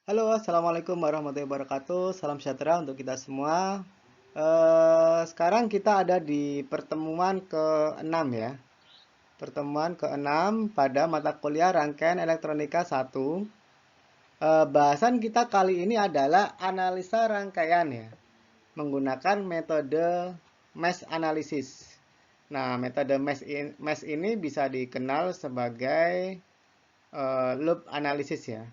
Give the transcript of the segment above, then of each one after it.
Halo, Assalamualaikum warahmatullahi wabarakatuh. Salam sejahtera untuk kita semua. Sekarang kita ada di pertemuan ke-6 ya. Pertemuan ke-6 pada mata kuliah rangkaian elektronika 1. Bahasan kita kali ini adalah analisa rangkaian ya. Menggunakan metode mesh analysis. Nah, metode mesh ini bisa dikenal sebagai loop analysis ya.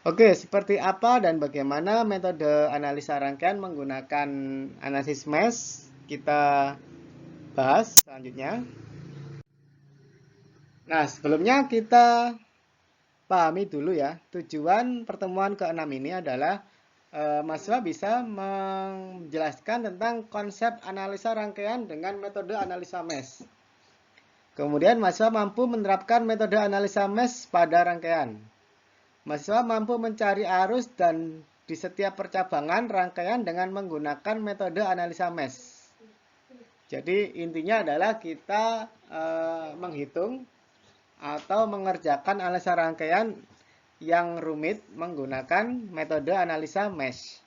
Oke, seperti apa dan bagaimana metode analisa rangkaian menggunakan analisis mesh? Kita bahas selanjutnya. Nah, sebelumnya kita pahami dulu ya, tujuan pertemuan ke-6 ini adalah mahasiswa bisa menjelaskan tentang konsep analisa rangkaian dengan metode analisa mesh. Kemudian mahasiswa mampu menerapkan metode analisa mesh pada rangkaian. Mahasiswa mampu mencari arus dan di setiap percabangan rangkaian dengan menggunakan metode analisa mesh. Jadi intinya adalah kita menghitung atau mengerjakan analisa rangkaian yang rumit menggunakan metode analisa mesh.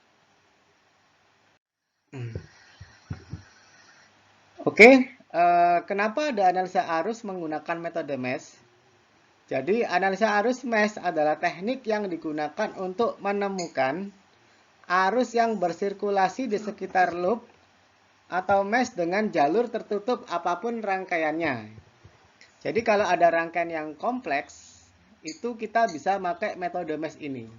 Oke, kenapa ada analisa arus menggunakan metode mesh? Jadi analisa arus mesh adalah teknik yang digunakan untuk menemukan arus yang bersirkulasi di sekitar loop atau mesh dengan jalur tertutup apapun rangkaiannya. Jadi kalau ada rangkaian yang kompleks, itu kita bisa pakai metode mesh ini.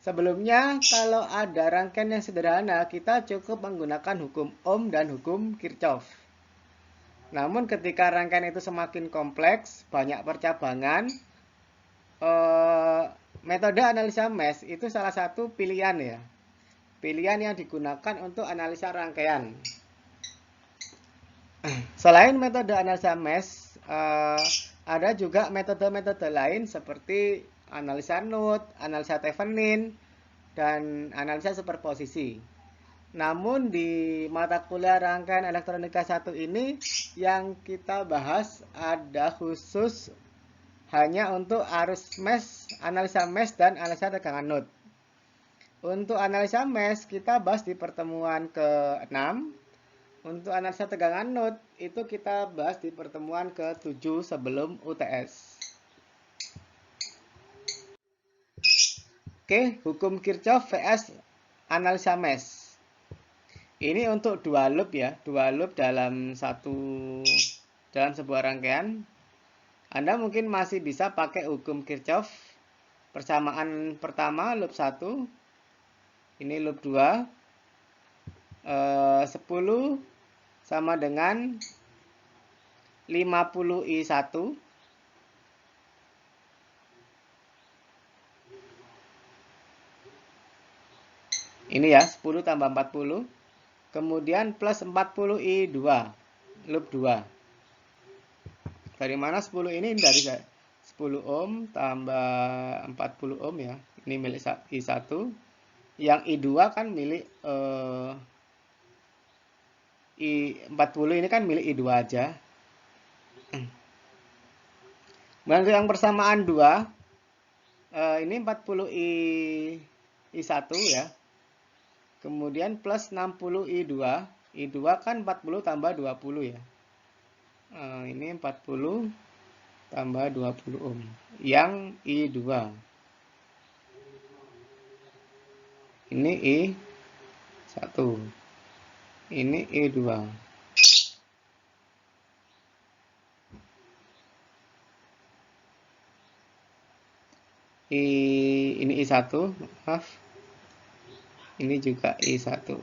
Sebelumnya, kalau ada rangkaian yang sederhana, kita cukup menggunakan hukum Ohm dan hukum Kirchhoff. Namun ketika rangkaian itu semakin kompleks, banyak percabangan, metode analisa mesh itu salah satu pilihan ya. Pilihan yang digunakan untuk analisa rangkaian. Selain metode analisa mesh, ada juga metode-metode lain seperti analisa node, analisa Thevenin, dan analisa superposisi. Namun di mata kuliah rangkaian elektronika 1 ini yang kita bahas ada khusus hanya untuk arus mesh, analisa mesh, dan analisa tegangan node. Untuk analisa mesh kita bahas di pertemuan ke-6. Untuk analisa tegangan node itu kita bahas di pertemuan ke-7 sebelum UTS. Oke, hukum Kirchhoff vs analisa mesh. Ini untuk dua loop ya, dua loop dalam sebuah rangkaian. Anda mungkin masih bisa pakai hukum Kirchhoff. Persamaan pertama loop 1. Ini loop 2. 10 sama dengan 50I1. Ini ya, 10 tambah 40. Kemudian plus 40I2. Loop 2. Dari mana 10 ini? Dari 10 ohm tambah 40 ohm ya. Ini milik I1. Yang I2 kan milik I40 ini kan milik I2 aja. Untuk yang persamaan 2, ini 40 I1 ya. Kemudian plus 60 I2. I2 kan 40 tambah 20 ya. Ini 40 tambah 20 ohm. Yang I2. Ini I1. Ini I2. Ini I1, maaf. Ini juga I1.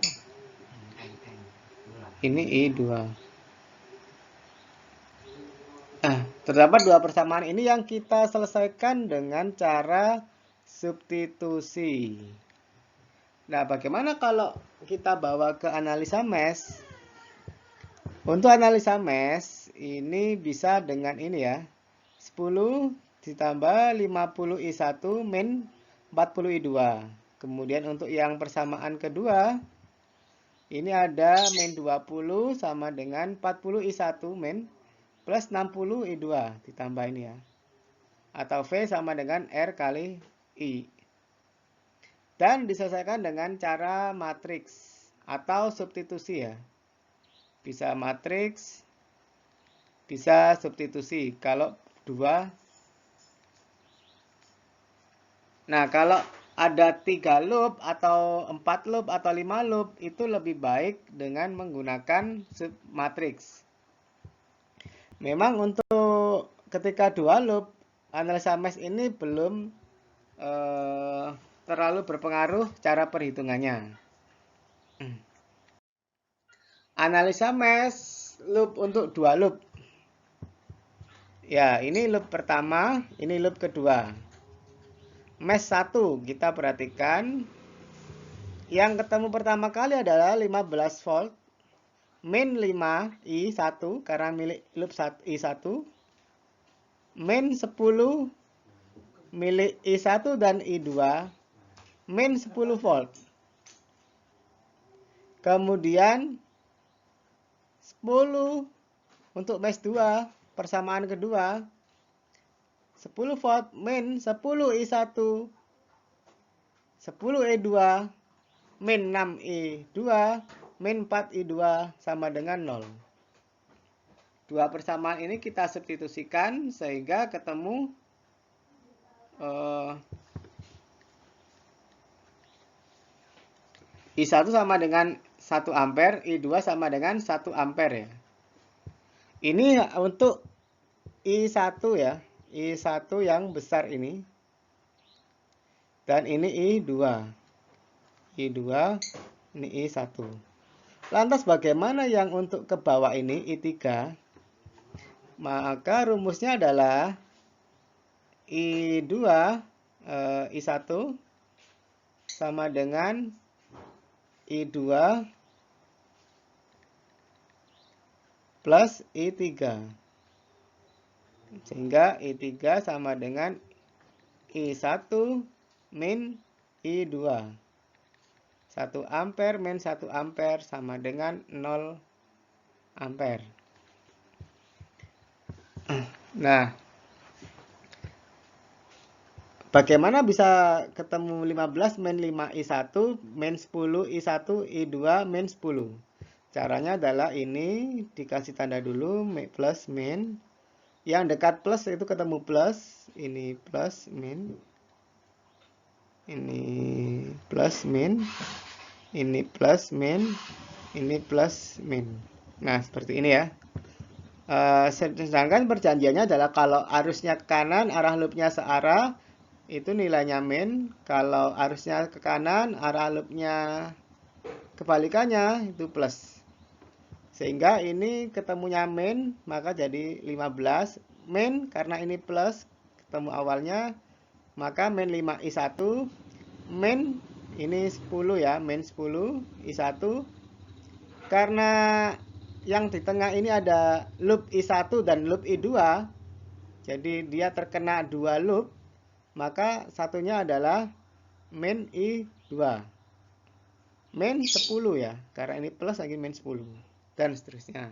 Ini I2. Terdapat dua persamaan ini yang kita selesaikan dengan cara substitusi. Nah, bagaimana kalau kita bawa ke analisa mesh? Untuk analisa mesh, ini bisa dengan ini ya. 10 ditambah 50I1 min 40I2. Kemudian untuk yang persamaan kedua, ini ada min 20 sama dengan 40I1 min plus 60I2 ditambah ini ya. atau V sama dengan R kali I. Dan diselesaikan dengan cara matriks atau substitusi ya. Bisa matriks, bisa substitusi kalau dua. Nah, kalau ada 3 loop atau 4 loop atau 5 loop, itu lebih baik dengan menggunakan submatriks. Memang untuk ketika 2 loop, analisa mesh ini belum terlalu berpengaruh cara perhitungannya. Analisa mesh loop untuk 2 loop. Ya, ini loop pertama, ini loop kedua. Mesh 1 kita perhatikan. Yang ketemu pertama kali adalah 15 volt. Min 5 I1 karena milik loop I1. Min 10 milik I1 dan I2. Min 10 volt. Kemudian 10 untuk mesh 2, persamaan kedua. 10 volt min 10 I1, 10 E2, min 6 I2, min 4 I2 sama dengan 0. Dua persamaan ini kita substitusikan sehingga ketemu I1 sama dengan 1 ampere, I2 sama dengan 1 ampere ya. Ini untuk I1 ya. I1 yang besar ini. Dan ini I2. I2, ini I1. Lantas bagaimana yang untuk ke bawah ini, I3? Maka rumusnya adalah I2, I1 sama dengan I2 plus I3. Sehingga I3 sama dengan I1 min I2. 1 ampere min 1 ampere sama dengan 0 ampere. Nah, bagaimana bisa ketemu 15 min 5 I1 min 10 I1 I2 min 10? Caranya adalah ini dikasih tanda dulu plus min. Yang dekat plus itu ketemu plus, ini plus min, ini plus min, ini plus min, ini plus min. Nah, seperti ini ya. Sedangkan perjanjiannya adalah kalau arusnya ke kanan, arah loopnya searah, itu nilainya min. Kalau arusnya ke kanan, arah loopnya kebalikannya, itu plus. Sehingga ini ketemunya min, maka jadi 15. Min, karena ini plus, ketemu awalnya, maka min 5 I1. Min, ini 10 ya, min 10 I1. Karena yang di tengah ini ada loop I1 dan loop I2, jadi dia terkena 2 loop, maka satunya adalah min I2. Min 10 ya, karena ini plus lagi min 10. Dan seterusnya.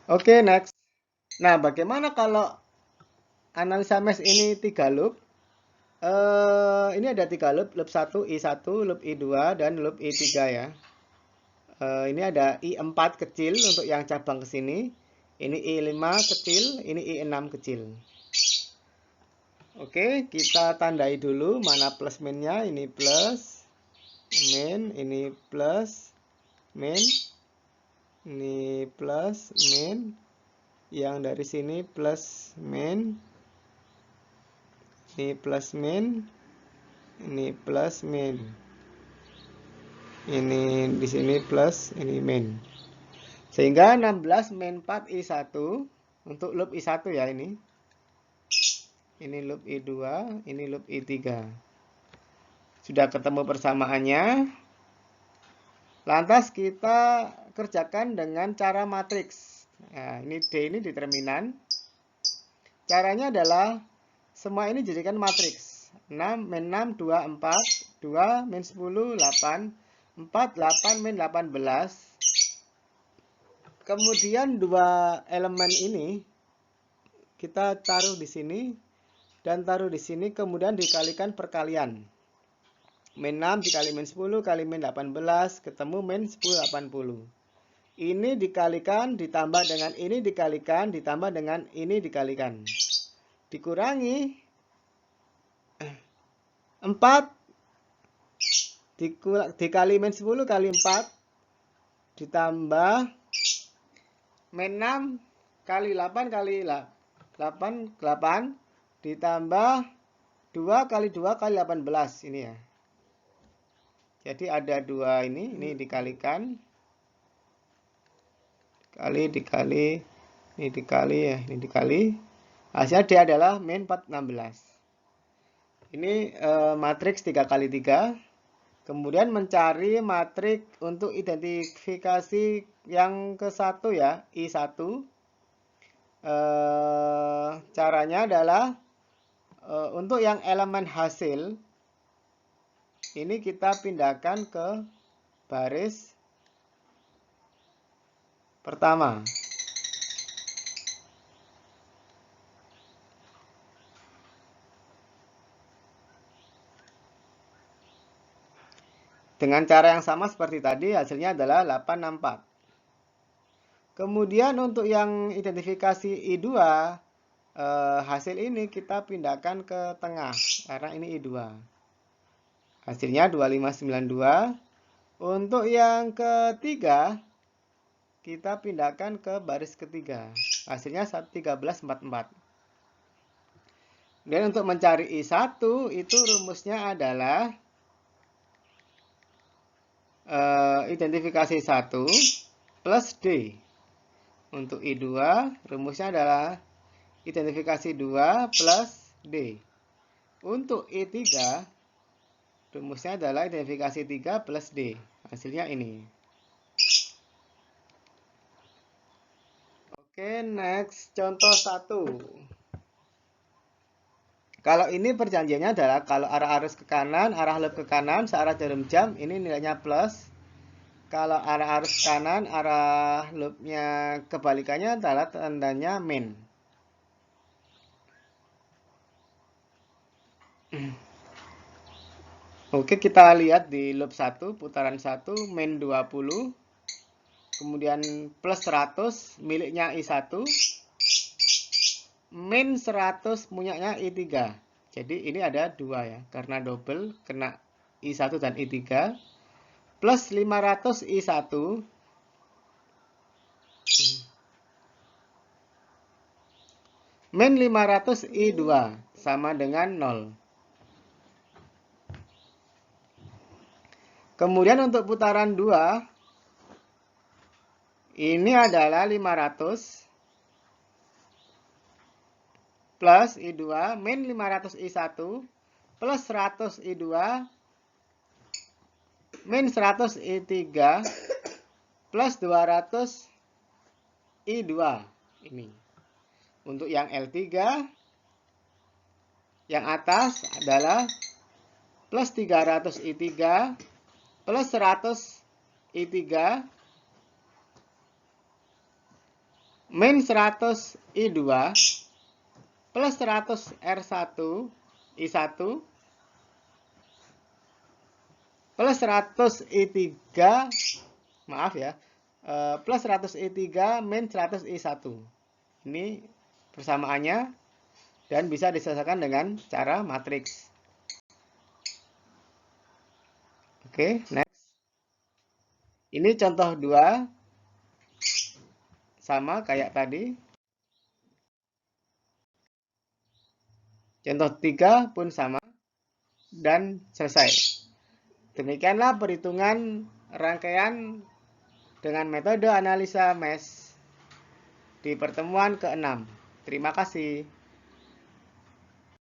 Oke, next. Nah, bagaimana kalau analisa mesh ini 3 loop? Ini ada 3 loop, loop 1, I1, loop I2, dan loop I3 ya. Ini ada I4 kecil untuk yang cabang ke sini. Ini I5 kecil, ini I6 kecil. Oke, kita tandai dulu mana plus minnya. Ini plus min, ini plus min, ini plus min, yang dari sini plus min, ini plus min, ini plus min, ini di sini plus, ini min. Sehingga 16 min 4 I1 untuk loop I1 ya ini. Ini loop I2, ini loop I3. Sudah ketemu persamaannya. Lantas kita kerjakan dengan cara matriks. Nah, ini D ini determinan. Caranya adalah semua ini jadikan matriks. 6 min 6 2 4, 2 min 10 8, 4, 8, min 18. Kemudian dua elemen ini kita taruh di sini dan taruh di sini, kemudian dikalikan perkalian. Min 6 dikali min 10 kali min 18, ketemu min 10, 80. Ini dikalikan, ditambah dengan ini dikalikan, ditambah dengan ini dikalikan. Dikurangi 4 dikali min 10 kali 4 ditambah min 6 kali 8 kali 8 ditambah 2 kali 2 kali 18 ini ya. Jadi ada 2 ini dikalikan dikali ini dikali ya, ini dikali. Hasilnya dia adalah min 416. Ini matriks 3 kali 3. Kemudian mencari matriks untuk identifikasi yang ke-1 ya, I1. Caranya adalah untuk yang elemen hasil ini kita pindahkan ke baris pertama. Dengan cara yang sama seperti tadi, hasilnya adalah 864. Kemudian untuk yang identifikasi I2, hasil ini kita pindahkan ke tengah, karena ini I2. Hasilnya 2592. Untuk yang ketiga, kita pindahkan ke baris ketiga. Hasilnya 1344. Dan untuk mencari I1, itu rumusnya adalah identifikasi 1 plus D. Untuk I2 rumusnya adalah identifikasi 2 plus D. Untuk I3 rumusnya adalah identifikasi 3 plus D. Hasilnya ini. Oke, next contoh 1. Kalau ini perjanjiannya adalah kalau arah arus ke kanan, arah loop ke kanan, searah jarum jam, ini nilainya plus. Kalau arah arus kanan, arah loopnya kebalikannya adalah tandanya min. Oke, kita lihat di loop 1, putaran 1, min 20. Kemudian plus 100, miliknya I1. Min 100 punyanya I3. Jadi ini ada 2 ya, karena double kena I1 dan I3. Plus 500 I1 min 500 I2 sama dengan 0. Kemudian untuk putaran 2 ini adalah 500 plus I2 min 500 I1 plus 100 I2 min 100 I3 plus 200 I2 ini. Untuk yang L3 yang atas adalah plus 300 I3 plus 100 I3 min 100 I2 plus 100 R1 I1 plus 100 I3 maaf ya, plus 100 I3 min 100 I1. Ini persamaannya dan bisa diselesaikan dengan cara matriks. Oke, next. Ini contoh 2 sama kayak tadi. Contoh 3 pun sama dan selesai. Demikianlah perhitungan rangkaian dengan metode analisa mesh di pertemuan ke-6. Terima kasih.